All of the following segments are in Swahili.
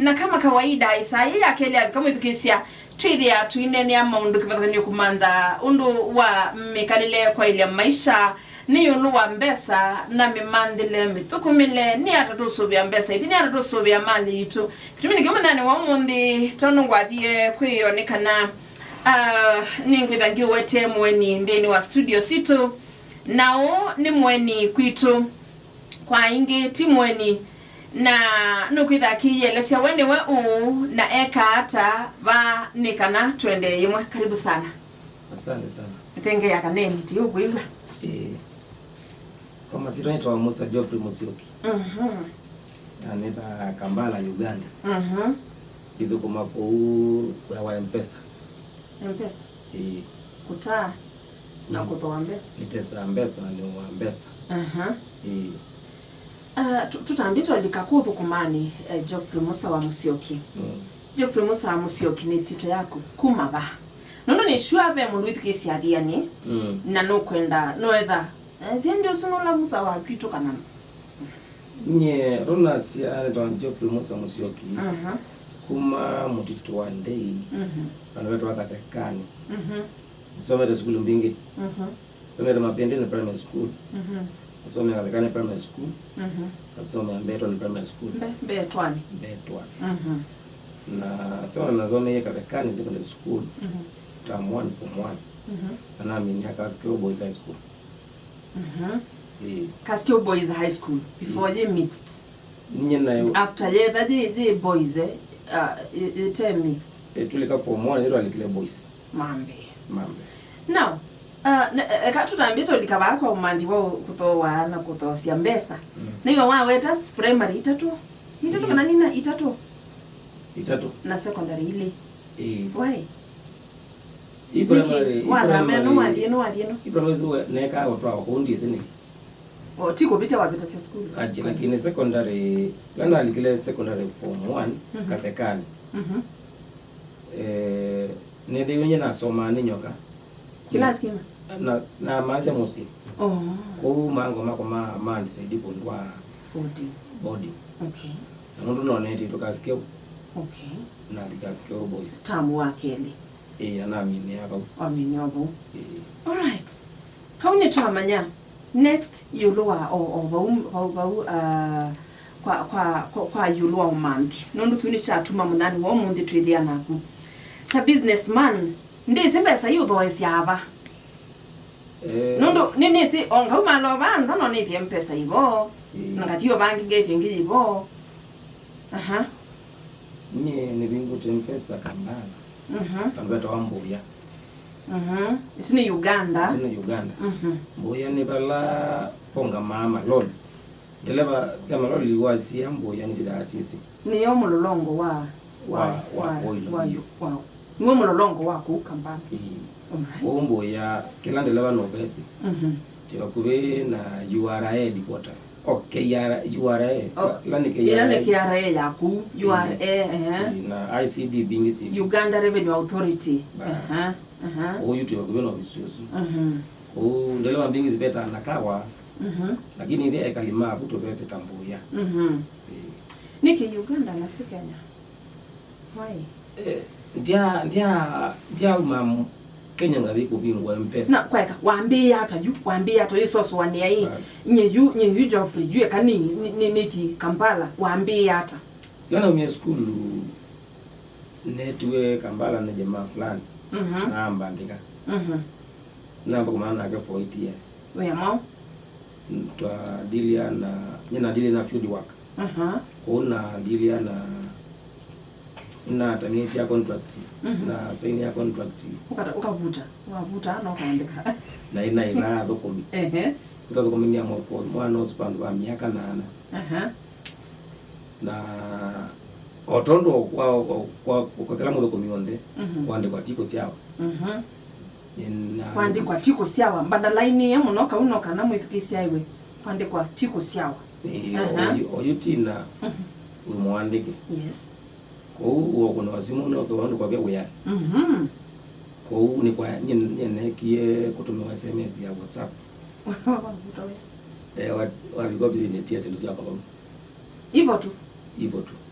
Na kama kawaida isayi akele kama tukisia twithia twinene ya maundu kivathania kumanda undu wa mikalile kwa ile maisha ni ulu wa mbesa na mimandile mitukumile ni atatusobia mbesa iti ni atatusobia mali itu kitumini kimandani wa umundi tonu ngwathie kwionekana ningwithangi wete mweni ndeni wa studio situ nao ni mweni kwitu kwa ingi ti mweni na nukwitha kiyelesya wenewe na eka hata va nikana twende yimwe. Karibu sana. Asante sana. Tenge ya kaneni ti ukwigwa. Kwa masito ni Musa Musyoki. Aneta Kampala Uganda. Kido kuma kwa wa mbesa. Mbesa. Kutaa na kutoa mbesa. Nitesa mbesa ni wa mbesa. Tutambito likakuthu kumani Undu Musa Musyoki. Undu Musa Musyoki ni sito yako kumaba. Nono ni shwabe mundu itikisi Athiani. Na no kwenda no etha. Ziendi usunola Musa wa kitu kana. Nye rona sia Undu Musa Musyoki. Kuma mutitu wa ndei. Anawetu Athiani. Somera skulu mbingi. Somera mapendeni primary school. Asome Athiani primary school. Asome Mbetwani primary school. Mbetwani. Na sema nasome Athiani secondary school. Term 1 form 1. Na mimi Kaskio Boys High School. Kaskio Boys High School before they mixed. Nyina after the boys it mixed. Tulika form 1 ndio alikile boys. Mambe. Now katutambito likaba kwa umandi wao kutoa na kutosia mbesa. Niyo waweta primary itatu kana nina itatu na secondary ile. Why? Primary wala meno wadieno. Primary neka watu wa kundi sini. Tiko bita wapita sa school. Aje lakini secondary kana alikile secondary form 1 Athiani. Nende yonye na soma ni nyoka. Class kima na maisha musi. Ko mango mako mandi saidi kundwa body. Okay. Na ndo no neti tukasikia. Okay. Na tukasikia boys. Tamu wakeli. Na mimi hapo. Amini hapo. All right. Kauni tuamanya. Next yulwa kwa yulwa umandi. Nondu kiuni cha tuma munani wa mundi twithia naku. Ta businessman ndise mbesa yuthoesi aba. Nondo nini si onga umalo banza no ni thie mpesa ivo. Ngatiyo banki gate ngi ivo. Ni bingu tempesa Kampala. Tambeta wa Mbuya. Isini Uganda. Mbuya ni bala ponga mama lord. Deleva sema lord liwasi Mbuya ni sida asisi. Ni yo mulolongo wa niwo mulolongo wako Kampala. Mbuya kila ndeleva no besi. Tibakube na URA headquarters. URA. Lani KRA yaku URA na ICD bingi Uganda Revenue Authority. Oyu tibakube no bisusu. Ndeleva bingi zibeta nakawa. Lakini ile kalima kuto besi Tambuya. Niki Uganda na Kenya. Why? Dia mam Kenya ngabi kubingwa mpesa na kweka waambie hata yisoso wania hii nye Geoffrey yue kani niki Kampala waambie hata yana mie school netwe Kampala na jamaa fulani namba ndika namba kwa maana yake for 8 years wewe mao twa dilia na nyina dilia na field work kuna dilia na terminate ya contract na sign ya contract ukavuta na ukaandika na ina dokomi dokomi ni amoko mwana usipando wa miaka 8 na otondo kwa kila mmoja komionde kwande kwa tiko siawa kwande kwa tiko siawa mbadala ini ya munoka unoka na mwithikisia iwe kwande kwa tiko siawa oyutina umwandike yes ko kuna wasimu no kwa ndo kwa bia weya ko ni kwa nyene kie kutumia SMS ya WhatsApp walikuwa busy netia sisi hapa hivyo tu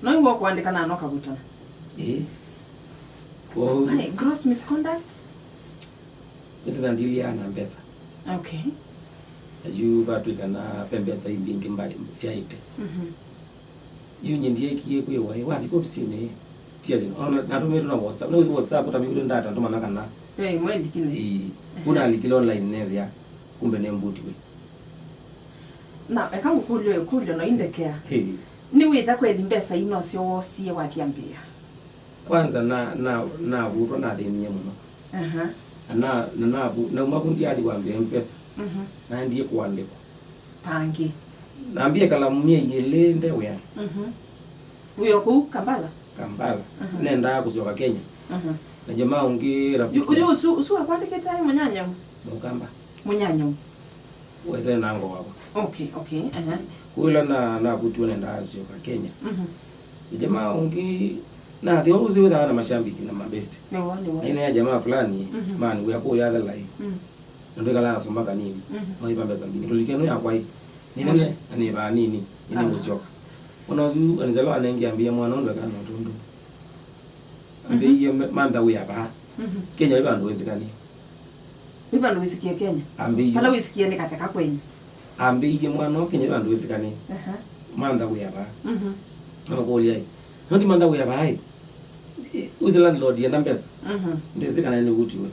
No iwo kuandika na no kagutana. Oh. Hey, gross misconducts. Isina ndilia na mbesa. Okay. Ayu batwika na pembesa ibingi mbali siaite. Yu nyindie kiye kuiwa wapi ko tusine. Tia zino. Ona natumira na WhatsApp. No WhatsApp utamibule ndata ndo manaka na. Mwendi kile. Kuna likilo online nevya. Kumbe ne mbuti we. Na ekangu kulyo no indekea. Ni witha kweli mbesa ino sio sie wathiambia. Kwanza na vuto na thimie muno. Na umakunji ali wambia mpesa. Na ndiye kuandikwa. Pangi. Naambia kalamu mie yelende we. Uyo ku Kampala. Nenda kusoka Kenya. Na jamaa ungi rafiki. Uyo usu akwandike tai munyanya. Mukamba. Munyanya. Wese nango wako. Okay. Kula na kutu nenda kusoka Kenya. Jamaa ungi na the always with na mashambiki na mabesti. Ina ya jamaa fulani man we are ya the life. Ndo kala asomba kanini. Oi bamba zambini. Tulikeno ya kwai. Nene ani ba nini? Ni muchoka. Onazu anzalo anengi ambia mwana ndo kana tundu. Ambiye manda we aba. Kenya iba ndo wezikani. Iba ndo wisikie Kenya. Ambiye. Kala wisikie ni kateka kwenye. Ambiye mwana Kenya iba ndo wezikani. Manda we aba. Anakolia. Ndi manda we aba ai. Uzi landlord yenda mbesa. Ndezikana ni kuti we.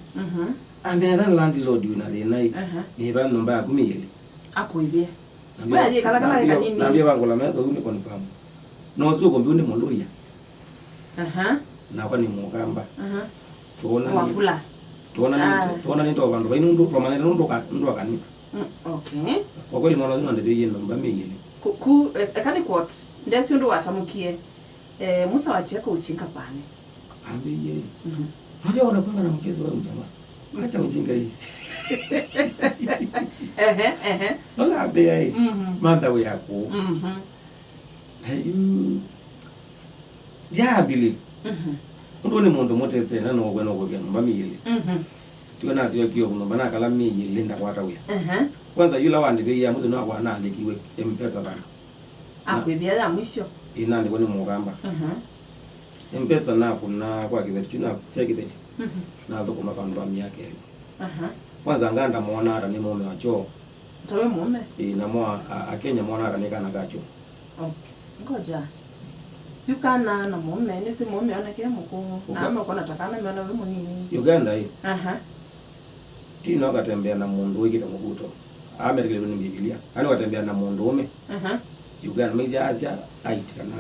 Ambiye landlord yuna le nai. Ni ba nomba ya kumile. Akuibia. Wewe kala kanini? Naambia bango la meto uni confirm. No zuko mbi muluya. Na kwa ni mugamba. Tuona wafula. Tuona ni to bandu bainundu kwa maneno ndo kanisa. Okay. Kwa kweli mwana zina ndio yeye nomba meyele. Ku ekani quote ndesi ndo watamukie Musa wacheko uchinga pane. Ambiye. Unajua unakwenda na mchezo wewe mjamaa. Acha ujinga hii. Wala bea manda we yako. Hayu jabili. Ndo ni muntu motese na no kweno kwa mbamile. Tuona ziwe kio kuno bana kala miyele linda kwata we. Kwanza yula wandike ya muzo na kwa na likiwe mpesa bana. Akwibia ya mwisho. Ina ndiko ni mugamba. Mpesa na kuna kwa kibeti na chekibeti. Na ndo kuma kandu yake. Kwanza nganda muona hata ni mume wa choo. Tawe mume? Na mwa Kenya muona hata nikana gacho. Okay. Ngoja. Yukana na mume, ni si mume ana kile mkuu. Na ama kwa natakana mwana wewe nini? Uganda hii. Tino akatembea na mundu wiki na mubuto. Amerika ni Biblia. Ani watembea na mundu ume. Uganda mezi Asia aiti kana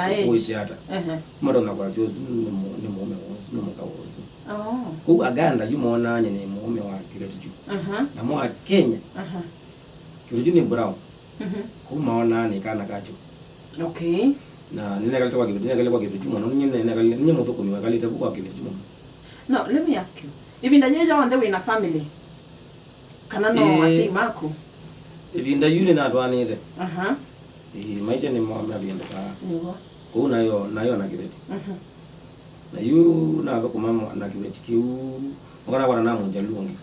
age. Mara na kwa jozu ni mume wozu ni mkawozu. Ku Uganda yumuona anye ni mume wa kireti juu. Na mwa Kenya. Kireti ni brown. Ku maona ni kana gacho. Okay. Na nina kalita kwa kireti juu mwana nina moto kumiwa kalita kwa kireti juu. No, let me ask you. Ibinda nyeja wande we na family. Kana no wasi mako. Ibinda yule na adwanire. Maisha ni mwamna bienda ka. Niwa. Ku nayo na kireti. Na yu na ko mama na kireti kiu. Ngana kwa na munjaluongi.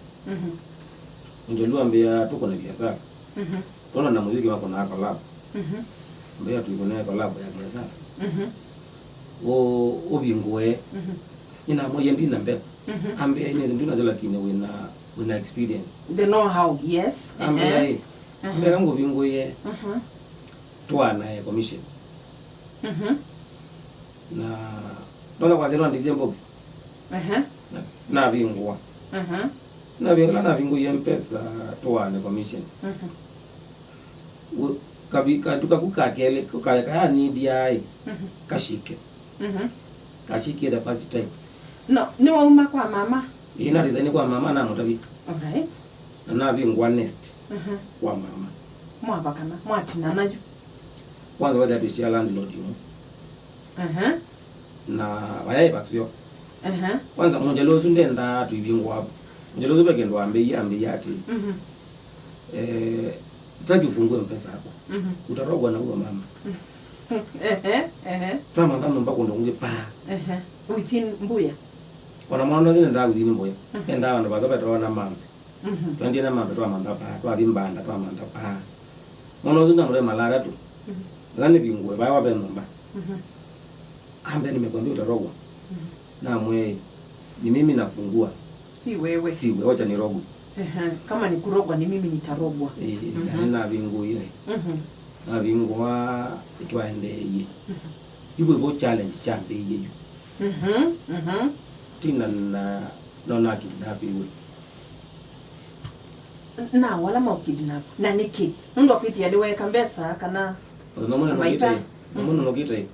Munjaluo ambia tuko na biashara. Tuna na muziki wako na collab. Mbea tuko na collab ya biashara. Obingoe. Ina moja ndina mbesa. Ambia inezi ndina zela kine wina experience. The know how, yes. Ambia ngo bingoe. Tuana ya commission. Na ndola kwa zero ndize box. Na bingwa. Na bingu ya mpesa tuane commission. Kabika tukakuka kele kukaya ni DI. Kashike. Kashike the first time. No, ni wauma kwa mama. Ina design kwa mama na mutabi. Alright. Na bingwa nest. Kwa mama. Mwabakana, mwatina nayo. Kwanza wada bishia landlord yumu. Na wayaye basyo. Kwanza munjalozu ndenda tuibingwa hapo. Munjalozu bekendo ambe yati. Sasa ufungue mpesa hapo. Utarogwa na huyo mama. Kama kama mpaka ndo unge pa. Within Mbuya. Wana mwana zine nda within Mbuya. Enda ndo baza betwa na mama. Twandi na mama twa manda pa, twa bimbanda twa manda pa. Mwana zina mure malala tu. Ngani bingwe ba wa benomba. ambe nimekwambia utarogwa. Na mwe ni mimi nafungua. Si wewe. Si wewe, wacha nirogwe. Kama ni kurogwa ni mimi nitarogwa. Na bingu ile. Na bingu wa itwaendeye. Yuko go challenge chambe yeyo. Tina na nona kidnap iwe. Na wala ma kidnap. Na niki. Ndo kwiti aliweka mbesa kana Nomuno nokite.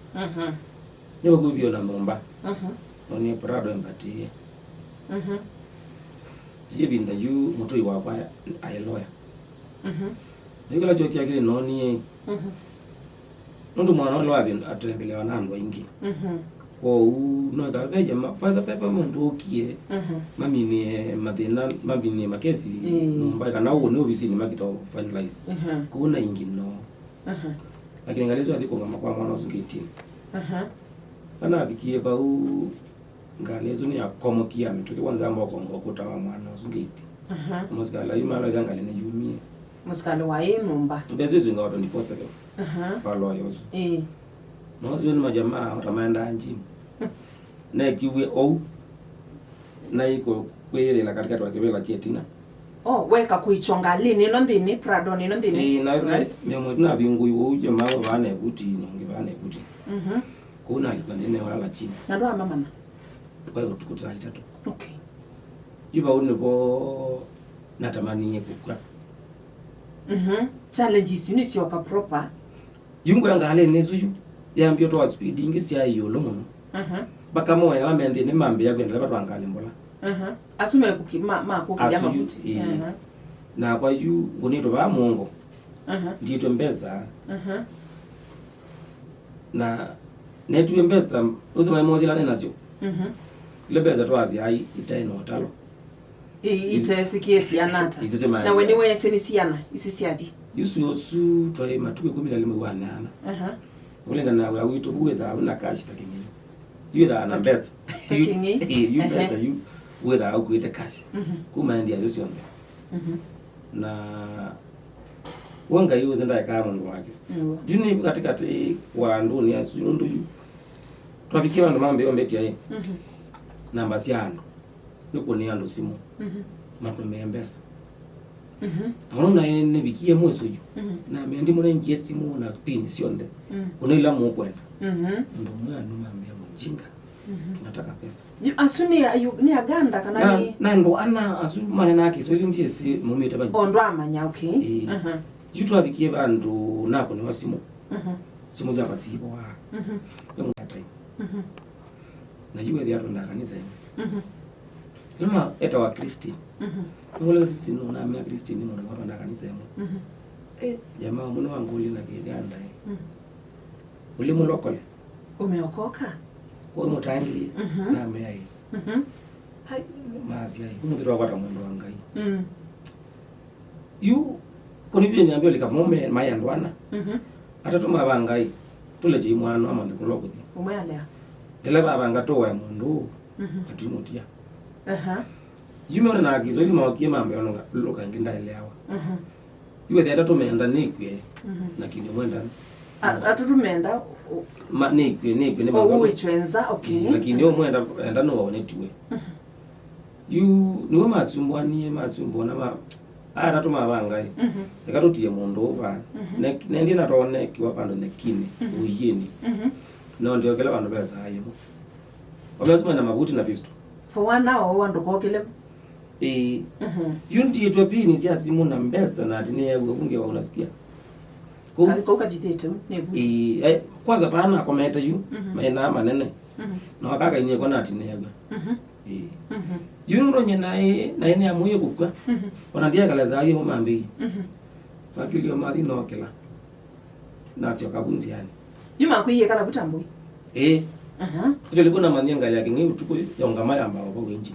Niba kubyo na momba. Oni prado empatie. Yebinda yu mutoi wakwa ay lawyer. Nikola joki akili noni. Ndu mwana lo abin atembelewa na ndo ingi. Ko no da beje pa pepa mundu okie. Mami ni madena mami ni makesi nomba kana uone ofisi ni makito finalize. Ko na ingi no. Lakini ngalezo aliko ngama kwa mwana usungiti. Ana bikie ba u ngalezo ni akomokia mituki kwanza ambao kongo kutawa mwana usungiti. Muskala imala gangale ne yumie. Muskala wa nomba. Bezo zinga 24/7. Palo yozo. Nozo ni majamaa utamanda anjimu. Na kiwe au na iko kwele la katika twakebela chetina. Weka kuichonga lini nondini prado ni nondini. Right. Memo tuna bingu iwo jamaa bane kuti nonge bane kuti. Kuna alikuwa nene wala chini. Na ndo mama na. Kwa hiyo tukutana itatu. Okay. Yuba unebo natamani kukua. Challenges ni sio ka proper. Yungu yanga hale nezuyu. Yambio to speed ingisi ya yolo muno. Baka moya la mende ne mambe ya kwenda batwa ngale mbola. Asume ma kujama kuti. Na kwa yu unito ba mungo. Ndito mbeza. Na netu mbeza uzima emoji la nenacho. Lebeza twazi ai itaino talo. Itesikie sianata. Na weni we senisiana isusiadi. Yusu yosu twae matuke 11 wanana. Ulenga na wawito buwetha una cash takingi. Yuda na mbeza. Takingi. You mbeza you wetha au kuite cash. Kuma ndia yusu yombe. Na wanga yuze ndaya kama ndo wake. Juni katikati wa ndoni ya sundu yu. Twabikiwa ndo mambe yombe tia hii. Namba siano. Nuko ni ando simu. Matume mbesa. Arona ene bikie mweso yu. Na mendi mwana nje simu na pini sionde. Unaila mu kwenda. Ndo mwana mambe mjinga. Tunataka pesa. Asuni ni Uganda kana ni na ndo ana asu manena yake so ndie si mumita ba. Ondo amanya okay. Yutu abikie bandu nako ni wasimu. Simu za batibo wa. Ngatai. Na yuwe dia ndo kanisa hivi. Lema eta wa Kristi. Ngole sisi nuna mia Kristi ni mwana watu ndo kanisa hivi. Jamaa mwana wangu uli na Uganda. Uli mulokole. Umeokoka? Kwa mutangi na mei. Hai mazi ai. Kumudiro kwa tamundo wangai. Yu konivye niambio likamome mayandwana. Atatuma bangai. Tuleje imwano amande kuloko. Umealea. Tele baba ngatoa mundu. Atumutia. Yume na agizo ili mawakie mambe ononga loka nginda elewa. Yuwe dia tatumenda nikwe. Na kindi mwenda. Atutumenda nikwe ne baba. Uichwenza okay. Lakini yo mwenda enda no wonetiwe. Yu niwe matsumbwani matsumbona ba atatuma bangai. Ekatutie mundu ba. Nendi na tone kiwa pando nekine uyeni. No ndio kele bandu beza ayebo. Wabezuma na mabuti na pisto. For 1 hour wandu kokele. Yundi yetu pini sia simu na mbeza na atine yewe unge wa unasikia. Kwa jitetu nebuti. Kwanza pana kometa yu maina manene. Na wakaka inye kwa atine yewe. Yundo nyena na ene amuye kukwa. Wanandia kala za ayo mambe. Fakilio mali no kila. Na tyo kabunzi yani. Yuma kuiye kala butambo. Tulikuwa na manyenga yake ngi utuko yongama yamba wako wenji.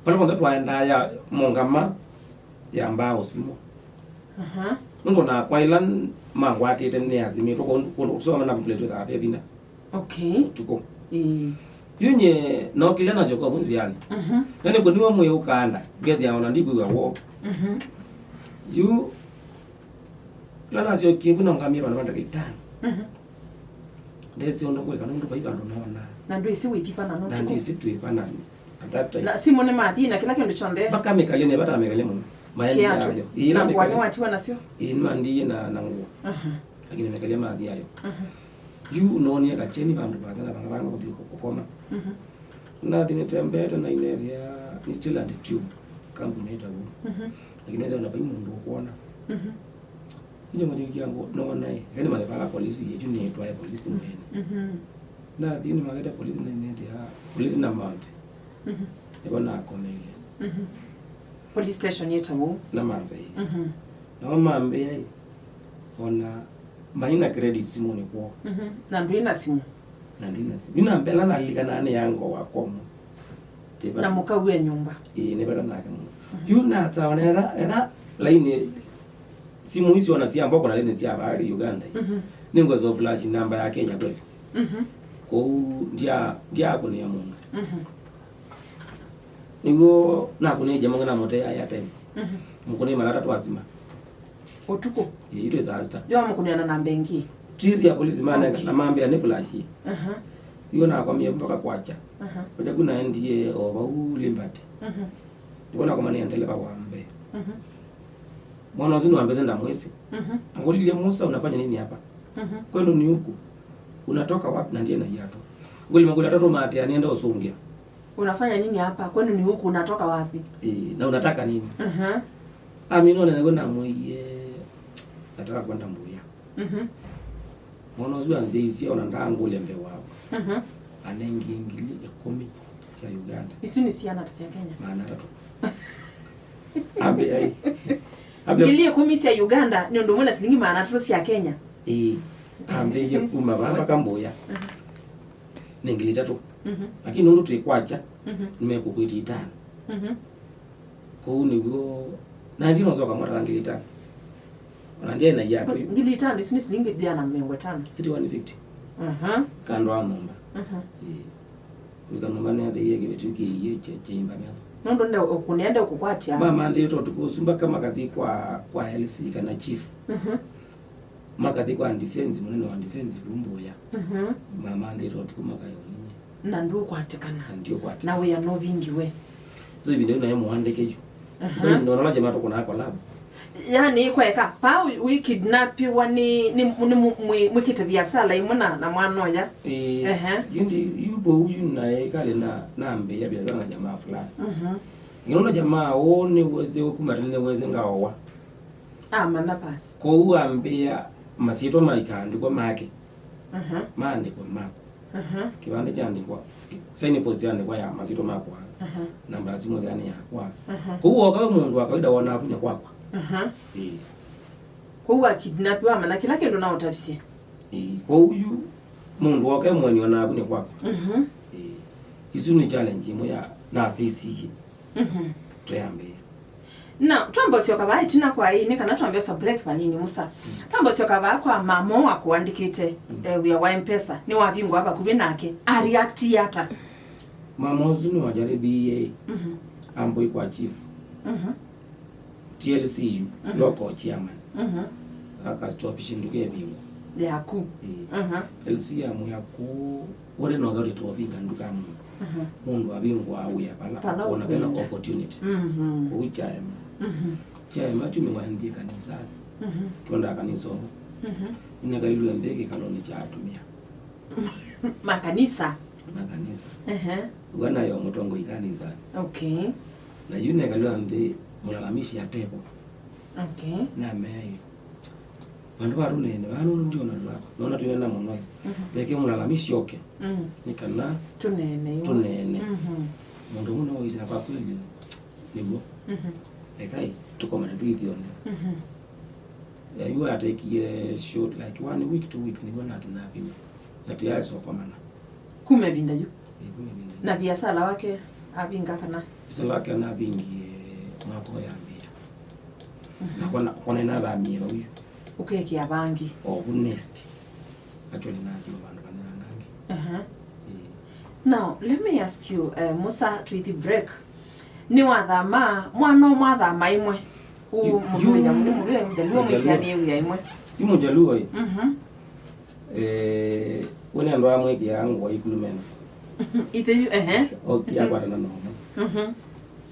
Pale kwa twaenda ya mongama yamba osimo. Ndo na kwa ilan mangwati tene azimi to ko so na buleto ka be bina. Okay. Tuko. Yunye no kile na joko bunzi yani. Nani ko niwa moyo kaanda. Gedi ya ona ndigu ya wo. Yu lana sio kibu na ngamia bana bataka itano. ndesi ondo kweka ndo baiba ndo naona na ndio isi witipa na na ndisi tuipana atata na simone mathi na kila kindu chonde baka mekale ne bata mekale muno mayendi yayo ina kwani watiwa nasio ina ndiye na nguo lakini mekale mathi yayo yu unonia kacheni bandu bazana bangabanga kukoma na dine tembeta na ineria ni still at the tube kampuni yetu lakini ndio unapai mundu kuona ile mmoja yangu naona yani mali pala polisi yetu ni yetu ya polisi mwene na dini mageta polisi na ineria polisi na mambe ebona akomele police station yetu na mambe na mambe yai ona maina credit simu ni kwa na ndio ina simu ina mbela na ligana ne yango wakomo na mukawe nyumba ne bala na kama yuna tsawana era line simu hizo na siamba kuna line sia habari Uganda ningo zo flash namba ya Kenya kweli kwa ndia kuna ya mungu ningo na kuna jamaa na moto ya tena mkone mara tatu azima otuko ito disaster yo mkunyana na mbengi chizi ya polisi maana na mambe ya ne flash hiyo na kwa mpaka kwacha kwa kuna ndiye oba ulimbati ndibona kama niendele ba wambe mwana wazini wambe zenda mwezi ngolile Musa unafanya nini hapa kwenu ni huku unatoka wapi na ndiye na yato ngoli magula tatu mate anienda usungia unafanya nini hapa kwenu ni huku unatoka wapi na unataka nini amino na ngona moye nataka kwenda Mbuya mwana wazini anzeisi ona ndangu lembe wao anengingili 10 cha Uganda isuni siana tsia Kenya maana tatu abe ai ngili 10 cia Uganda ni ndo mwana silingi maana tatu cia Kenya ambe ye kuma baba kamboya nengili tatu lakini ndo tuikwacha nimekukwiti itano kwa ni go na ndio nzoka mwana ngili tano na ndiye na yato ngili tano isuni silingi dia na mengo tano siti 150 kando wa nomba ukanoma ne de yeke betuki ye chimba mena ndo ndio ukunienda ukukwatia mama ndio tukusumba kama kadhi kwa LC kana chief makadhi kwa defense munene wa defense kumboya mama ndio tukumaka yoni na ndio kwatikana ndio kwatikana na we ya no bingi we so ibinde na yemo handekeju so ndio nalaje mato kuna hapo lab yani kweka pa we kidnap wani ni mwikite biasala imuna na mwana ya yindi yubo uyu naye kale na mbe ya biasala na jamaa fulani ngona jamaa one weze kumarine weze ngawa mana pass ko uambia masito maikandikwa make maandikwa mako kibande cyandikwa sign post yandikwa ya masito mako namba simu gani yakwa ko uwo kawe mundu akaida wona akunya kwakwa kwa kidnap wa mana kila kendo na utafisia kwa uyu mundu wake mwenye na akunya kwakwa izu ni challenge moya na face hii tuyambe na twambo sio kaba tina kwa hii ni kana twambia so break panini Musa twambo sio kaba kwa mamo wa kuandikite we wa mbesa ni wa bingo hapa kubinake a react yata mamo zuni wajaribi ambo kwa chief TLCU local chairman akastop shinduke bingo yaku LCM yaku wale no authority of Uganda mundu abingo awe pala ona kana opportunity uchaema chaema tumewandie kanisani twenda kanisani inakalilu mbeke kaloni cha atumia makanisa wana yo mutongo ikanisa na yune kalwa mbe mulalamishi atepo na meyo bandu barunene banu ndio nona tunena muno beke mulalamishi yoke nikana tunene mundu muno wiza kwa kweli nibo ekai tukoma na tuithione you are taking short like 1 week 2 weeks nibo na tunapiwa na tiaso kwa maana kume binda yu na biasala wake abinga kana biasala wake na bingi mako ya mbia na kona na ba miro yu ukeki abangi nest actually na dio bandu banangangi now let me ask you Musa to the break ni wathama mwathama imwe umuya mjaluo mwikiani ya imwe mujaluo wone ndo amwe ki yangu wa ikulumena Iteyu okay akwata na nomo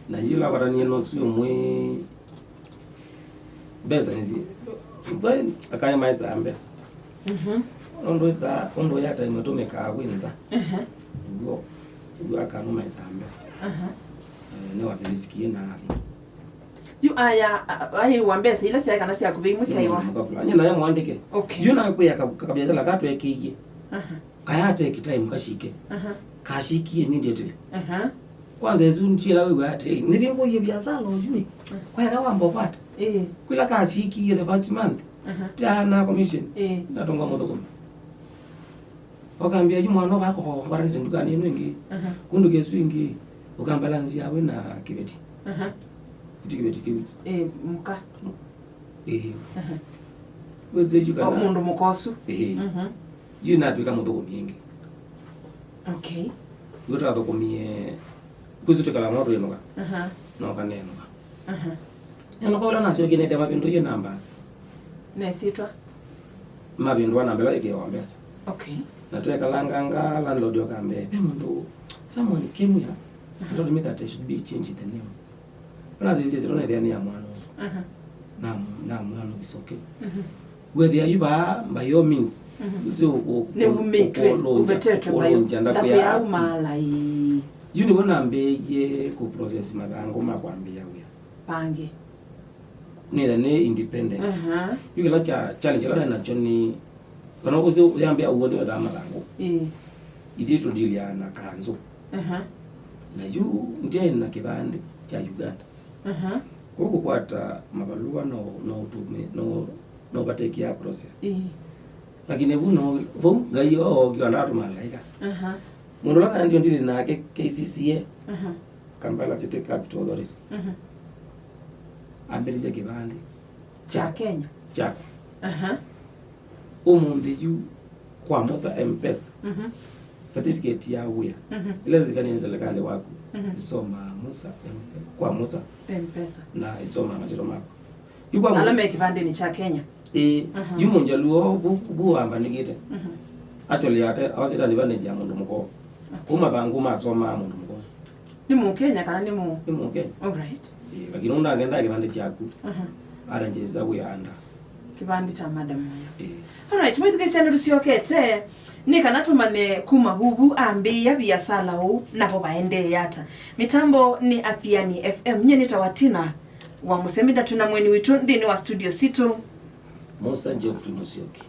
na yula kwata ni no si umwe besa nizi bwen akaya maiza ambesa ondo yata imetomeka awinza ngo akano maiza ambesa ne wa felisikie na ali yu aya wambesa ila siya kana siya kubimu siya iwa anya na yamwandike okay yu na kuya kabisa la tatu ekije kaya take time kashike kashikie ni ndetile kwanza ezu ntila wewe ate nibingo yebyazalo ujui kwa kawambo pata kwila kashikie the first month tana commission natonga modoko wakambia jumwana bako barani ndugani nwengi kunduke swingi ukambalanzi yawe na kibeti kibeti muka weze yukana mundu mukosu yuna twika modoko mingi okay yura to komie kuzuto kala moto yenoka no kanenoka yenoka na sio gine dema bindo yenamba nesitwa mabindo wana mbele yake wa mbesa okay nateka langanga landlord yokambe mundu someone came here told me that I should be changing the name na zizi zirona idea ya mwana na mwana kisoke whether you by your means so ne umetwe ubetetwe bayo ndakuya umala yuni wona mbeye ku process mabango makwambia we pange ne independent yukela challenge la na choni kana uzo uyambia uwode wa mabango idi to deal ya na kanzo na yu ndiye na kibande cha Uganda koko kwata mabalua no utume no bateki ya process lakini buno gayo gyana to malaika mundu la ndio ndili na KCCA Kampala City Capital Authority ambelije kibande cha Kenya chako umundi yu kwa moza mbesa certificate ya uya ile zikanianza lekale wako isoma Musa kwa Musa mbesa na isoma machero mako yuko alama kibande ni cha Kenya yumunja luo bu amba nigite actually ate awazita ni bane ya mundu mko kuma bangu masoma mundu mko ni mu Kenya kana ni mu Kenya all right lakini unda agenda kibande chako aranjeza uyanda kibandi cha madam all right mwithikisana rusiokete ni kana tumane kuma hubu ambia biasala hu nabo baende yata mitambo ni Athiani FM nyeni tawatina wa musemida tuna mweni witu ndini wa studio situ Undu Musa Musyoki.